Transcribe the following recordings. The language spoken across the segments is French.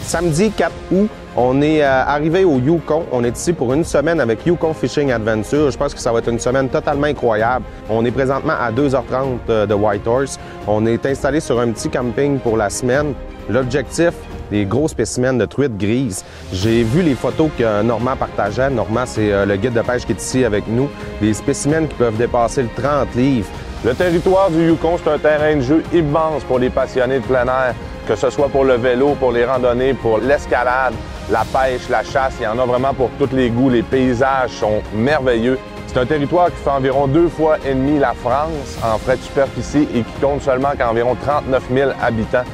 Samedi 4 août, on est arrivé au Yukon. On est ici pour une semaine avec Yukon Fishing Adventure. Je pense que ça va être une semaine totalement incroyable. On est présentement à 2h30 de Whitehorse. On est installé sur un petit camping pour la semaine. L'objectif, des gros spécimens de truites grises. J'ai vu les photos que Normand partageait. Normand, c'est le guide de pêche qui est ici avec nous. Des spécimens qui peuvent dépasser le 30 livres. Le territoire du Yukon, c'est un terrain de jeu immense pour les passionnés de plein air, que ce soit pour le vélo, pour les randonnées, pour l'escalade, la pêche, la chasse. Il y en a vraiment pour tous les goûts. Les paysages sont merveilleux. C'est un territoire qui fait environ 2,5 fois la France en frais de superficie et qui compte seulement qu'environ 39 000 habitants.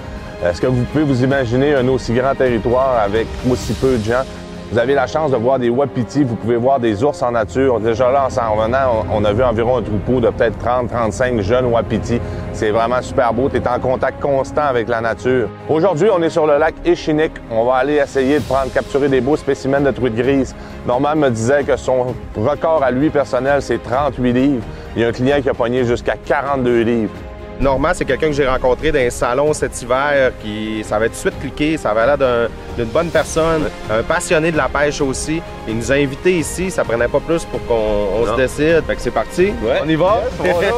Est-ce que vous pouvez vous imaginer un aussi grand territoire avec aussi peu de gens? Vous avez la chance de voir des wapitis, vous pouvez voir des ours en nature. Déjà là, en s'en revenant, on a vu environ un troupeau de peut-être 30-35 jeunes wapitis. C'est vraiment super beau, tu es en contact constant avec la nature. Aujourd'hui, on est sur le lac Échinique. On va aller essayer de capturer des beaux spécimens de truites grises. Normand me disait que son record à lui personnel, c'est 38 livres. Il y a un client qui a pogné jusqu'à 42 livres. Normand, c'est quelqu'un que j'ai rencontré dans un salon cet hiver qui ça avait tout de suite cliqué, ça avait l'air d'une bonne personne, un passionné de la pêche aussi. Il nous a invités ici, ça prenait pas plus pour qu'on se décide. Fait que c'est parti, ouais. On y va? Yes,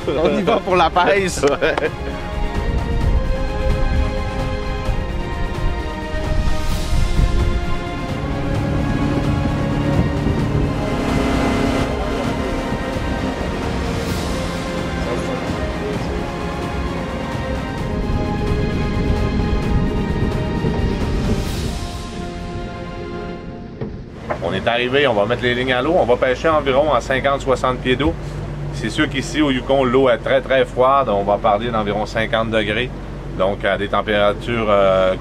on y va pour la pêche! On est arrivé, on va mettre les lignes à l'eau, on va pêcher environ à 50-60 pieds d'eau. C'est sûr qu'ici au Yukon, l'eau est très très froide, on va parler d'environ 50 degrés. Donc à des températures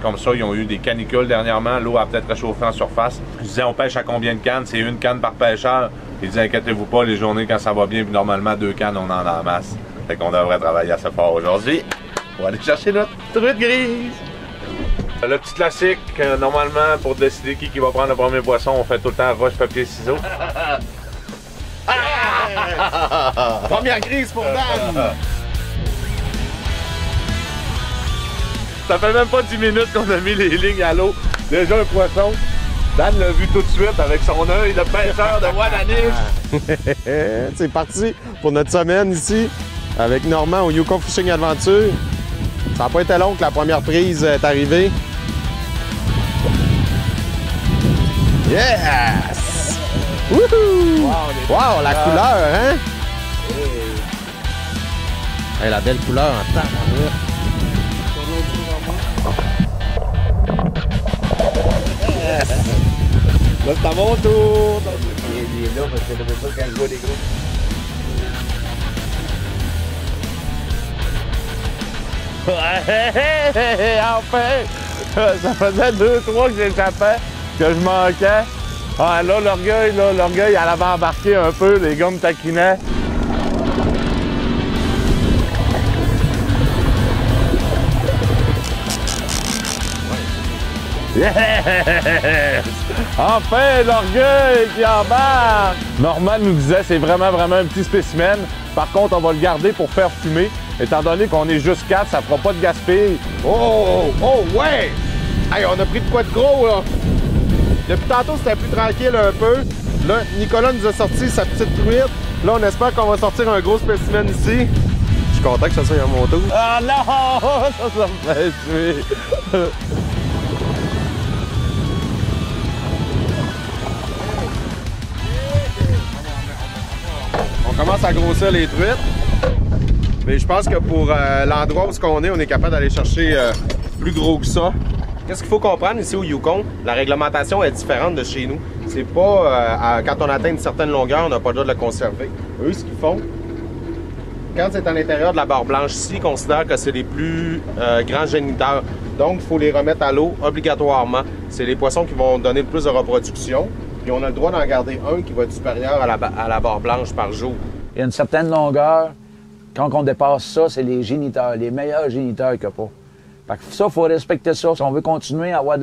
comme ça, ils ont eu des canicules dernièrement, l'eau a peut-être réchauffé en surface. Je disais, on pêche à combien de cannes? C'est une canne par pêcheur. Il disait, inquiétez-vous pas, les journées quand ça va bien, puis normalement 2 cannes, on en a en masse. Fait qu'on devrait travailler assez fort aujourd'hui. On va aller chercher notre truite grise. Le petit classique, normalement, pour décider qui va prendre le premier poisson, on fait tout le temps roche, papier, ciseaux. Première grise pour Dan! Ça fait même pas 10 minutes qu'on a mis les lignes à l'eau. Déjà un poisson. Dan l'a vu tout de suite avec son œil de pêcheur de Wananiche. C'est parti pour notre semaine ici avec Normand au Yukon Fishing Adventure. Ça n'a pas été long que la première prise est arrivée. Yes! Wouhou! Wow, la couleur, hein? Hey, la belle couleur en temps. Là, c'est à mon tour. Il est là parce que je ne veux pas quand je vois des gros. Enfin! Ça faisait 2-3 que j'échappais, que je manquais. Ah là, l'orgueil, elle avait embarqué un peu, les gars me taquinaient. Yes! Enfin, l'orgueil qui embarque! Normand nous disait c'est vraiment un petit spécimen. Par contre, on va le garder pour faire fumer. Étant donné qu'on est juste 4, ça fera pas de gaspille. Oh ouais! Hey, on a pris de quoi de gros, là! Depuis tantôt, c'était plus tranquille un peu. Là, Nicolas nous a sorti sa petite truite. Là, on espère qu'on va sortir un gros spécimen ici. Je suis content que ça soit à mon tour. Ah non! Ça me fait tuer! On commence à grossir les truites. Mais je pense que pour l'endroit où on est capable d'aller chercher plus gros que ça. Qu'est-ce qu'il faut comprendre ici au Yukon? La réglementation est différente de chez nous. C'est pas quand on atteint une certaine longueur, on n'a pas le droit de le conserver. Eux, ce qu'ils font, quand c'est à l'intérieur de la barre blanche ici, ils considèrent que c'est les plus grands géniteurs. Donc, il faut les remettre à l'eau obligatoirement. C'est les poissons qui vont donner le plus de reproduction. Puis on a le droit d'en garder un qui va être supérieur à la barre blanche par jour. Il y a une certaine longueur. Quand on dépasse ça, c'est les géniteurs, les meilleurs géniteurs qu'il n'y a pas. Fait que ça, il faut respecter ça. Si on veut continuer à avoir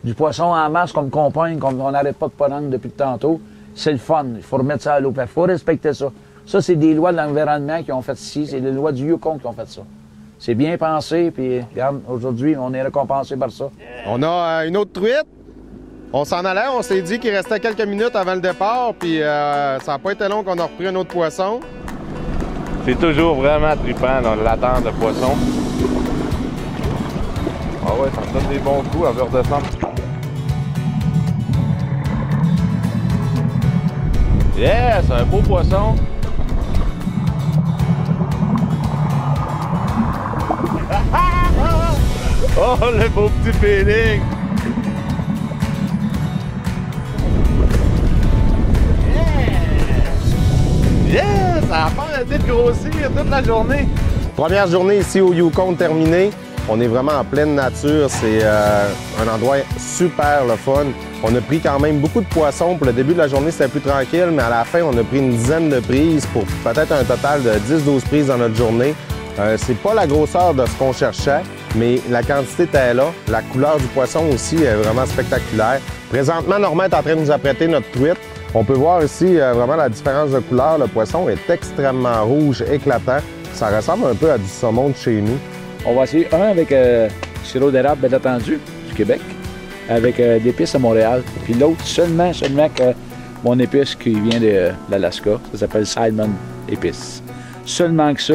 du poisson en masse comme compagne, comme on n'arrête pas de prendre depuis tantôt, c'est le fun. Il faut remettre ça à l'eau. Il faut respecter ça. Ça, c'est des lois de l'environnement qui ont fait ici. C'est les lois du Yukon qui ont fait ça. C'est bien pensé, puis regarde, aujourd'hui, on est récompensé par ça. On a une autre truite. On s'en allait, on s'est dit qu'il restait quelques minutes avant le départ, puis ça n'a pas été long qu'on a repris un autre poisson. C'est toujours vraiment trippant dans l'attente de poisson. Ah ouais, ça me donne des bons coups à redescendre. Yes, un beau poisson. Oh, le beau petit feeling! Yes! Ça a pas arrêté de grossir toute la journée. Première journée ici au Yukon terminée. On est vraiment en pleine nature. C'est un endroit super le fun. On a pris quand même beaucoup de poissons. Pour le début de la journée, c'était plus tranquille, mais à la fin, on a pris une dizaine de prises pour peut-être un total de 10-12 prises dans notre journée. C'est pas la grosseur de ce qu'on cherchait, mais la quantité était là. La couleur du poisson aussi est vraiment spectaculaire. Présentement, Normand est en train de nous apprêter notre truite. On peut voir ici vraiment la différence de couleur. Le poisson est extrêmement rouge, éclatant. Ça ressemble un peu à du saumon de chez nous. On va essayer un avec sirop d'érable bien attendu du Québec, avec l'épice à Montréal. Puis l'autre seulement que mon épice qui vient de l'Alaska. Ça s'appelle Simon épice. Seulement que ça,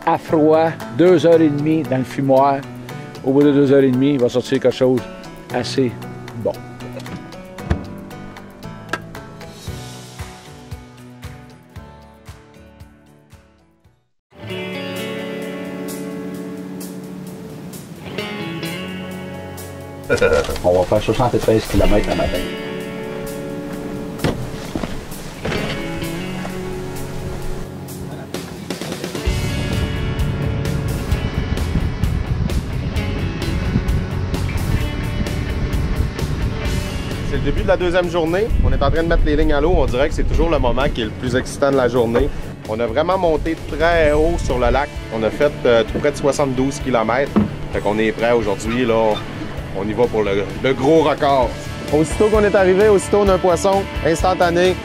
à froid, 2h30 dans le fumoir. Au bout de 2h30, il va sortir quelque chose assez bon. On va faire 73 km à matin. C'est le début de la deuxième journée. On est en train de mettre les lignes à l'eau. On dirait que c'est toujours le moment qui est le plus excitant de la journée. On a vraiment monté très haut sur le lac. On a fait tout près de 72 km. Fait qu'on est prêt aujourd'hui, là. On y va pour le gros record. Aussitôt qu'on est arrivé, aussitôt on a un poisson instantané.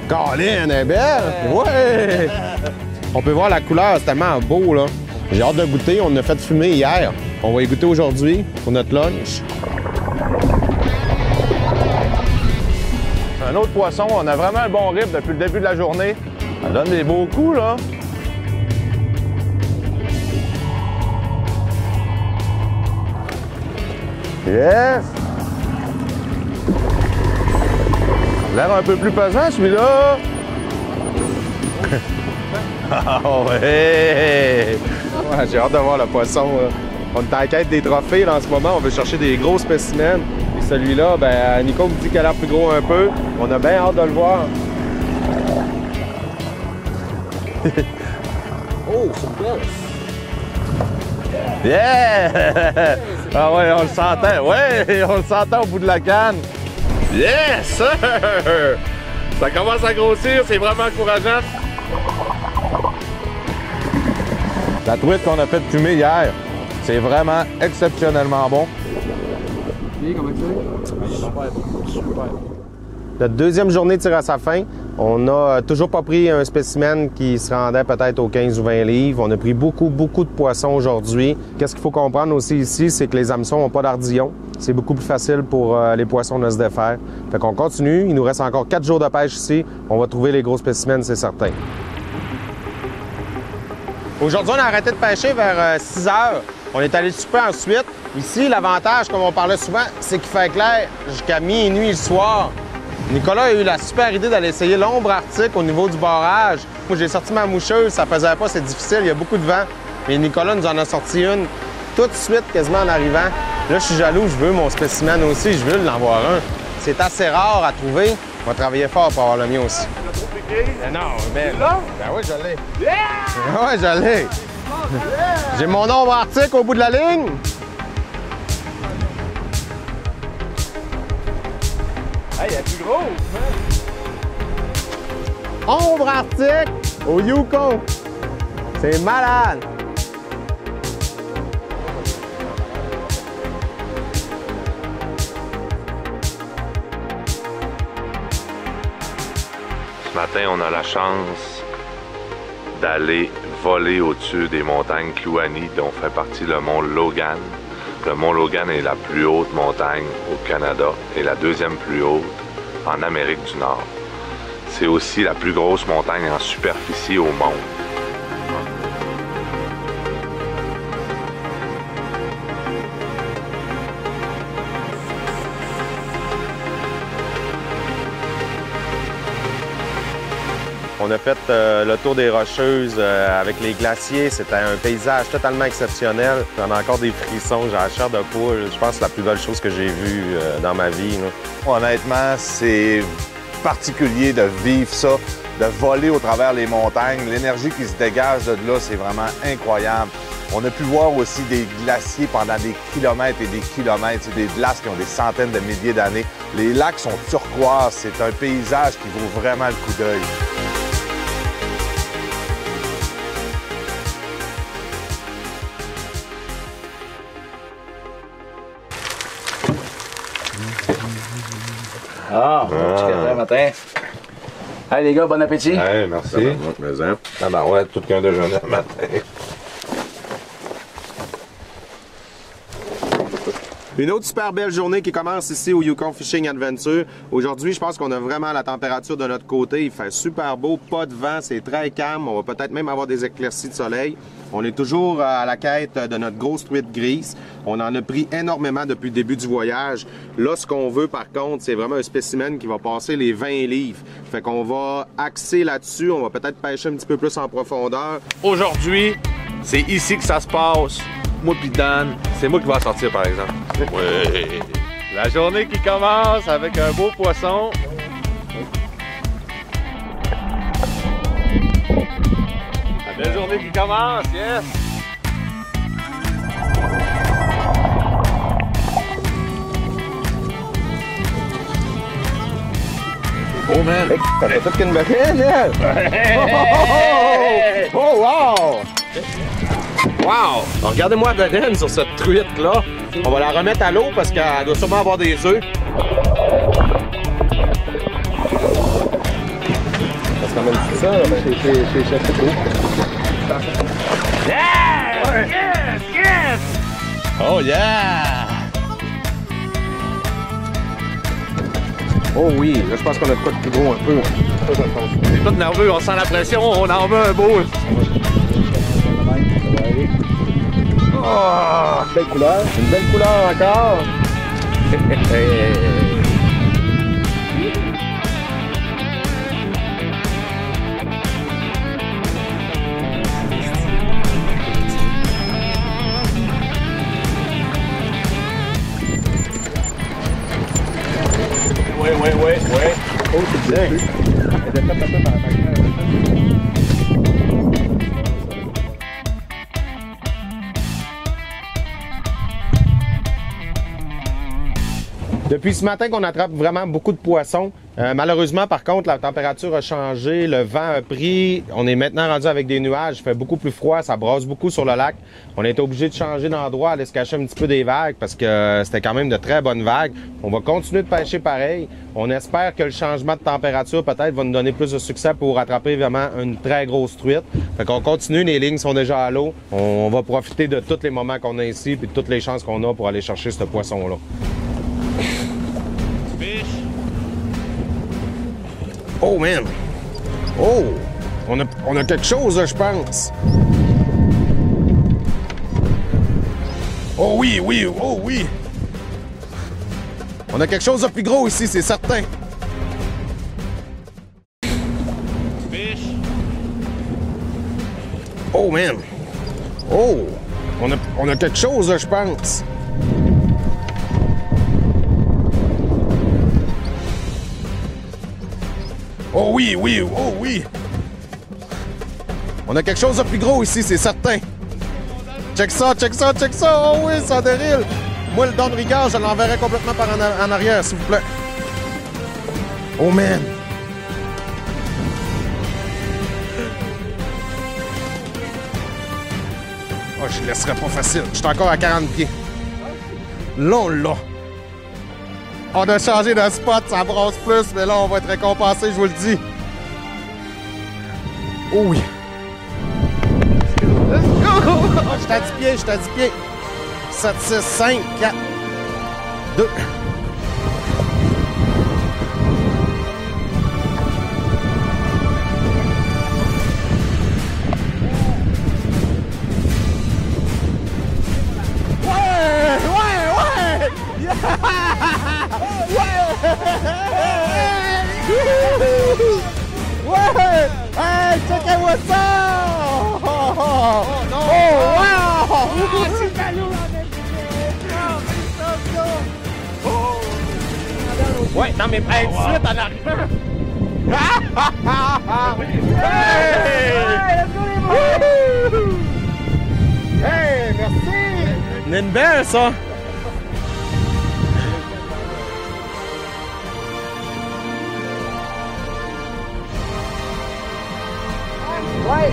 Colin, elle est belle! Ouais! On peut voir la couleur, c'est tellement beau, là. J'ai hâte de goûter. On a fait fumer hier. On va y goûter aujourd'hui pour notre lunch. Un autre poisson. On a vraiment un bon rip depuis le début de la journée. Ça donne des beaux coups, là. Yes! L'air un peu plus pesant, celui-là. Ah ouais! Ouais, j'ai hâte de voir le poisson. Là. On est en quête des trophées là, en ce moment. On veut chercher des gros spécimens. Et celui-là, ben, Nico me dit qu'il a l'air plus gros un peu. On a bien hâte de le voir. Oh, c'est belle! Yeah! Ah ouais, on le sentait. Ouais, on le sentait au bout de la canne. Yes, sir! Ça commence à grossir, c'est vraiment encourageant. La truite qu'on a fait fumer hier, c'est vraiment exceptionnellement bon. Comment c'est? Super. Notre deuxième journée tire à sa fin. On n'a toujours pas pris un spécimen qui se rendait peut-être aux 15 ou 20 livres. On a pris beaucoup de poissons aujourd'hui. Qu'est-ce qu'il faut comprendre aussi ici, c'est que les hameçons n'ont pas d'ardillon. C'est beaucoup plus facile pour les poissons de se défaire. Fait qu'on continue. Il nous reste encore 4 jours de pêche ici. On va trouver les gros spécimens, c'est certain. Aujourd'hui, on a arrêté de pêcher vers 6 heures. On est allé souper ensuite. Ici, l'avantage, comme on parlait souvent, c'est qu'il fait clair jusqu'à minuit le soir. Nicolas a eu la super idée d'aller essayer l'ombre arctique au niveau du barrage. Moi, j'ai sorti ma moucheuse, ça faisait pas, c'est difficile, il y a beaucoup de vent. Mais Nicolas nous en a sorti une tout de suite, quasiment en arrivant. Là, je suis jaloux, je veux mon spécimen aussi, je veux en avoir un. C'est assez rare à trouver. On va travailler fort pour avoir le mien aussi. Mais non, ben là? Ben oui, je l'ai. Yeah! Ouais, je l'ai. J'ai mon ombre arctique au bout de la ligne. Hey, il est plus gros! Ombre arctique au Yukon. C'est malade. matin, on a la chance d'aller voler au-dessus des montagnes Kluane, dont fait partie le mont Logan. Le mont Logan est la plus haute montagne au Canada et la deuxième plus haute en Amérique du Nord. C'est aussi la plus grosse montagne en superficie au monde. On a fait le tour des Rocheuses avec les glaciers. C'était un paysage totalement exceptionnel. J'en ai encore des frissons, j'ai la chair de poule. Je pense que c'est la plus belle chose que j'ai vue dans ma vie. Là. Honnêtement, c'est particulier de vivre ça, de voler au travers les montagnes. L'énergie qui se dégage de là, c'est vraiment incroyable. On a pu voir aussi des glaciers pendant des kilomètres et des kilomètres. C'est des glaces qui ont des centaines de milliers d'années. Les lacs sont turquoises. C'est un paysage qui vaut vraiment le coup d'œil. Ah, bon matin. Hey les gars, bon appétit. Hey, merci. Ah ben ouais, tout qu'un déjeuner le matin. Une autre super belle journée qui commence ici au Yukon Fishing Adventure. Aujourd'hui, je pense qu'on a vraiment la température de notre côté. Il fait super beau, pas de vent, c'est très calme. On va peut-être même avoir des éclaircies de soleil. On est toujours à la quête de notre grosse truite grise. On en a pris énormément depuis le début du voyage. Là, ce qu'on veut, par contre, c'est vraiment un spécimen qui va passer les 20 livres. Fait qu'on va axer là-dessus. On va peut-être pêcher un petit peu plus en profondeur. Aujourd'hui, c'est ici que ça se passe. Moi pis Dan, c'est moi qui vais en sortir par exemple. Oui. La journée qui commence avec un beau poisson. La belle journée qui commence, yes! Oh man! T'as fait toute qu'une baleine, là! Oh wow! Wow! Regardez-moi la baleine sur cette truite-là. On va la remettre à l'eau parce qu'elle doit sûrement avoir des œufs. Parce qu'on a dit ça, c'est chassé d'eau. Yeah! Yes! Yes! Oh yeah! Oh oui, là je pense qu'on a de quoi de plus gros un peu. On est tous nerveux, on sent la pression, on en veut un beau. Oh, belle couleur. Une belle couleur encore. Ouais. Oh, c'est bien. Depuis ce matin qu'on attrape vraiment beaucoup de poissons. Malheureusement, par contre, la température a changé, le vent a pris. On est maintenant rendu avec des nuages, il fait beaucoup plus froid, ça brasse beaucoup sur le lac. On a été obligé de changer d'endroit, aller se cacher un petit peu des vagues parce que c'était quand même de très bonnes vagues. On va continuer de pêcher pareil. On espère que le changement de température peut-être va nous donner plus de succès pour attraper vraiment une très grosse truite. Fait qu'on continue, les lignes sont déjà à l'eau. On va profiter de tous les moments qu'on a ici et de toutes les chances qu'on a pour aller chercher ce poisson-là. Oh man! Oh! On a quelque chose, je pense. Oh oui! Oh oui! On a quelque chose de plus gros ici, c'est certain. Fish! Oh man! Oh! On a quelque chose, je pense. Oh oui! Oh oui! On a quelque chose de plus gros ici, c'est certain. Check ça! Oh oui, ça dérille! Moi, le don de rigueur, je l'enverrai complètement par en arrière, s'il vous plaît. Oh man! Oh, je le laisserai pas facile. Je suis encore à 40 pieds. Là! On a changé de spot, ça brasse plus, mais là, on va être récompensé, je vous le dis. Oh oui! Let's go! Je suis à 10 pieds, je suis à 10 pieds. 7, 6, 5, 4, 2. Ouais! Hey, checkez-moi ça! Oh non! Oh wow! C'est ballot avec ouais, non mais hey, 18 en arrivant! Hey! Hey, merci! C'est une belle ça! Ouais.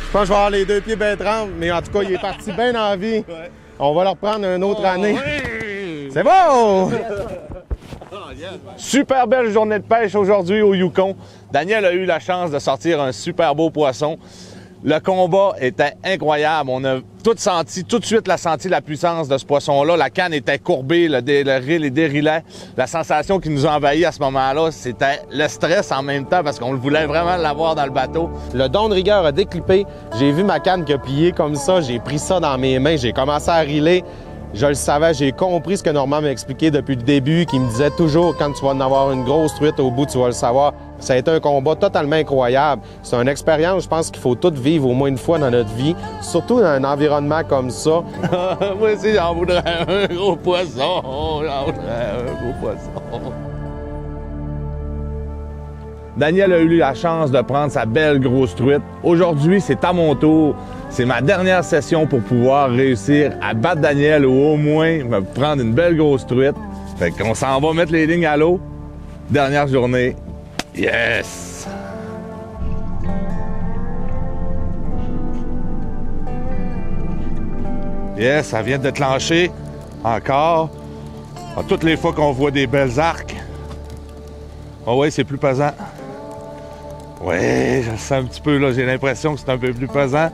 Je pense que je vais avoir les 2 pieds bien trempés, mais en tout cas, il est parti bien en vie. Ouais. On va le reprendre une autre année. Oui. C'est bon! Super belle journée de pêche aujourd'hui au Yukon. Daniel a eu la chance de sortir un super beau poisson. Le combat était incroyable. On a tout de suite senti la puissance de ce poisson-là. La canne était courbée, le reel est dérilait. La sensation qui nous a envahi à ce moment-là, c'était le stress en même temps parce qu'on voulait vraiment l'avoir dans le bateau. Le don de rigueur a déclippé. J'ai vu ma canne qui a plié comme ça. J'ai pris ça dans mes mains. J'ai commencé à reeler. Je le savais, j'ai compris ce que Normand m'a expliqué depuis le début, qui me disait toujours, quand tu vas en avoir une grosse truite au bout, tu vas le savoir. Ça a été un combat totalement incroyable. C'est une expérience, je pense qu'il faut tout vivre au moins une fois dans notre vie, surtout dans un environnement comme ça. Moi aussi, j'en voudrais un gros poisson. J'en voudrais un gros poisson. Daniel a eu la chance de prendre sa belle grosse truite. Aujourd'hui, c'est à mon tour. C'est ma dernière session pour pouvoir réussir à battre Daniel ou au moins me prendre une belle grosse truite. Fait qu'on s'en va mettre les lignes à l'eau. Dernière journée. Yes! Yes, ça vient de déclencher. Encore. À toutes les fois qu'on voit des belles arcs. Oh oui, c'est plus pesant. Oui, je le sens un petit peu là. J'ai l'impression que c'est un peu plus pesant.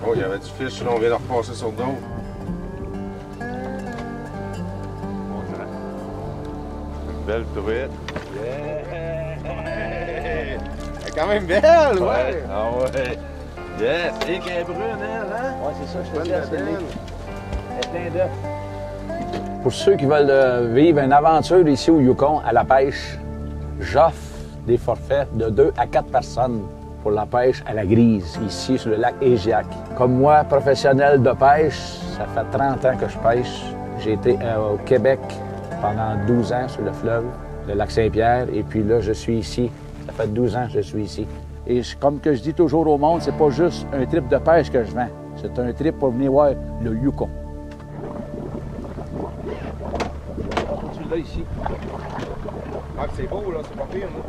Oh, il y avait du fish, là, on vient de repasser sur le dos. Une belle truite. Yeah! Elle est quand même belle, ouais! Ah ouais! Yes! Et qu'elle est brune, elle, hein? Ouais, c'est ça, je te dis, elle est plein d'œufs. Pour ceux qui veulent vivre une aventure ici au Yukon, à la pêche, j'offre des forfaits de 2 à 4 personnes pour la pêche à la grise, ici sur le lac Égiac. Comme moi, professionnel de pêche, ça fait 30 ans que je pêche. J'ai été au Québec pendant 12 ans sur le fleuve, le lac Saint-Pierre, et puis là, je suis ici. Ça fait 12 ans que je suis ici. Et comme que je dis toujours au monde, c'est pas juste un trip de pêche que je vends. C'est un trip pour venir voir le Yukon. Tu l'as ici. Ah, c'est beau, là, c'est pas pire, moi.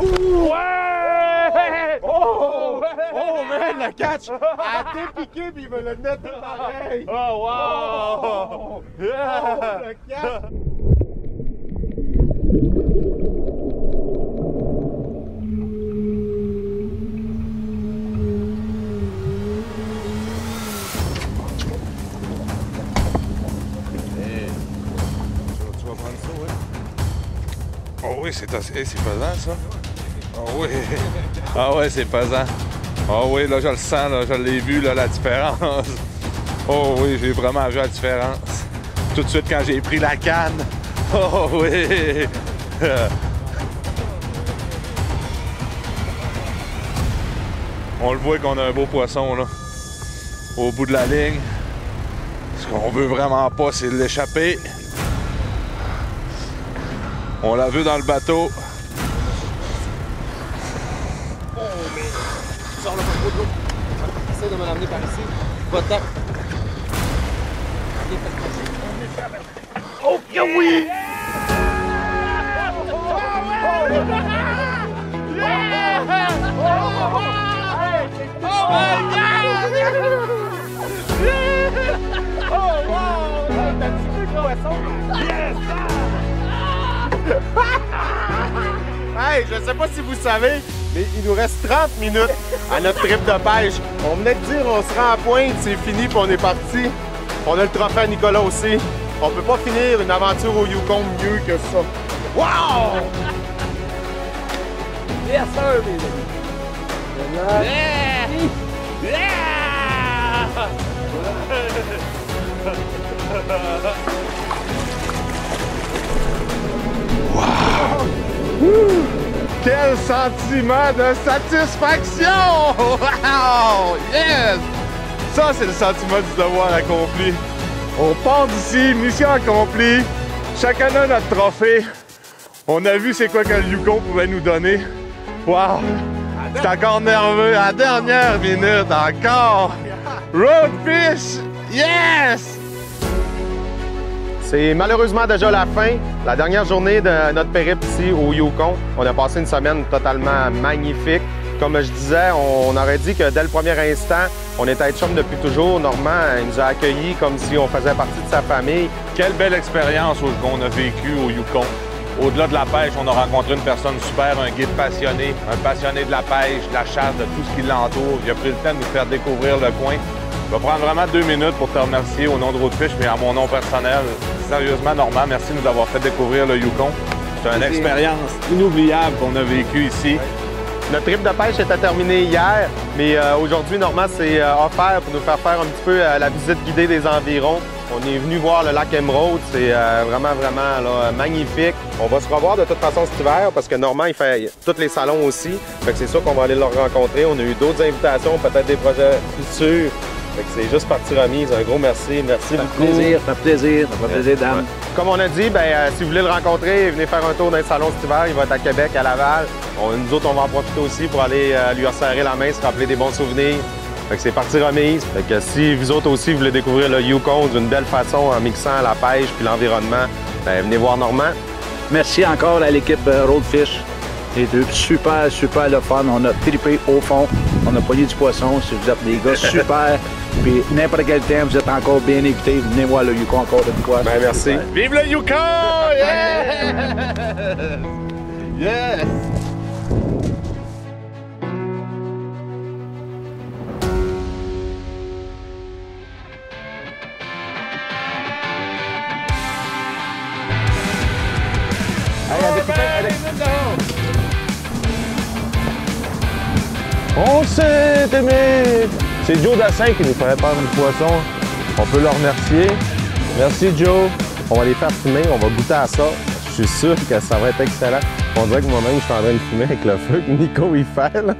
Ouais! Oh! Oh, man, le catch! Elle a piqué puis il me l'a netté pareil! Oh, wow! Oh, le catch! Tu vas prendre ça, ouais? Oh oui, c'est pesant, ça. Oh oui. Ah ouais, c'est pesant. Oh oui, là, je le sens, là, je l'ai vu, là, la différence. Oh oui, j'ai vraiment vu la différence. Tout de suite, quand j'ai pris la canne. Oh oui. On le voit qu'on a un beau poisson, là. Au bout de la ligne. Ce qu'on veut vraiment pas, c'est l'échapper. On l'a vu dans le bateau. Oh, mais... Sors le pas trop de l'eau. Essaye de me l'amener par ici. Va-t'en. Oh, que oui! Yeah! Oh my God! Yeah! Oh wow! T'as tué le poisson? Yes! Hey, je sais pas si vous savez, mais il nous reste 30 minutes à notre trip de pêche. On venait de dire on se rend à pointe, c'est fini puis on est parti. On a le trophée à Nicolas aussi. On peut pas finir une aventure au Yukon mieux que ça. Wow! Yes, sir, baby. Yeah! Yeah! Quel sentiment de satisfaction! Wow! Yes! Ça, c'est le sentiment du devoir accompli. On part d'ici, mission accomplie. Chacun a notre trophée. On a vu c'est quoi que le Yukon pouvait nous donner. Wow! C'est encore nerveux. À la dernière minute, encore! Roadfish! Yes! C'est malheureusement déjà la fin, la dernière journée de notre périple ici au Yukon. On a passé une semaine totalement magnifique. Comme je disais, on aurait dit que dès le premier instant, on était chum depuis toujours. Normand, il nous a accueillis comme si on faisait partie de sa famille. Quelle belle expérience qu'on a vécue au Yukon. Au-delà de la pêche, on a rencontré une personne super, un guide passionné, un passionné de la pêche, de la chasse, de tout ce qui l'entoure. Il a pris le temps de nous faire découvrir le coin. Je vais prendre vraiment 2 minutes pour te remercier au nom de Roadfish, mais à mon nom personnel. Sérieusement, Normand, merci de nous avoir fait découvrir le Yukon. C'est une expérience inoubliable qu'on a vécue ici. Notre trip de pêche était terminé hier, mais aujourd'hui, Normand s'est offert pour nous faire faire un petit peu la visite guidée des environs. On est venu voir le lac Emeraude, c'est vraiment là, magnifique. On va se revoir de toute façon cet hiver parce que Normand, il fait tous les salons aussi. Fait que c'est sûr qu'on va aller le rencontrer. On a eu d'autres invitations, peut-être des projets futurs. Fait que c'est juste partie remise. Un gros merci. Merci beaucoup. Ça fait plaisir, Dan. Ouais. Comme on a dit, si vous voulez le rencontrer, venez faire un tour dans les salons cet hiver. Il va être à Québec, à Laval. Nous autres, on va en profiter aussi pour aller lui resserrer la main, se rappeler des bons souvenirs. Fait que c'est partie remise. Fait que si vous autres aussi vous voulez découvrir le Yukon d'une belle façon en mixant la pêche puis l'environnement, venez voir Normand. Merci encore à l'équipe Roadfish. C'était super, super le fun. On a trippé au fond. On a pogné du poisson. Vous êtes des gars super. Puis n'importe quel temps, vous êtes encore bien écoutés. Venez voir le Yukon encore une fois. Merci. Super. Vive le Yukon! Yeah! Yes! On s'est aimé! C'est Joe Dassin qui nous ferait prendre du poisson. On peut le remercier. Merci, Joe. On va les faire fumer, on va goûter à ça. Je suis sûr que ça va être excellent. On dirait que moi-même, je suis en train de fumer avec le feu que Nico il fait. Là.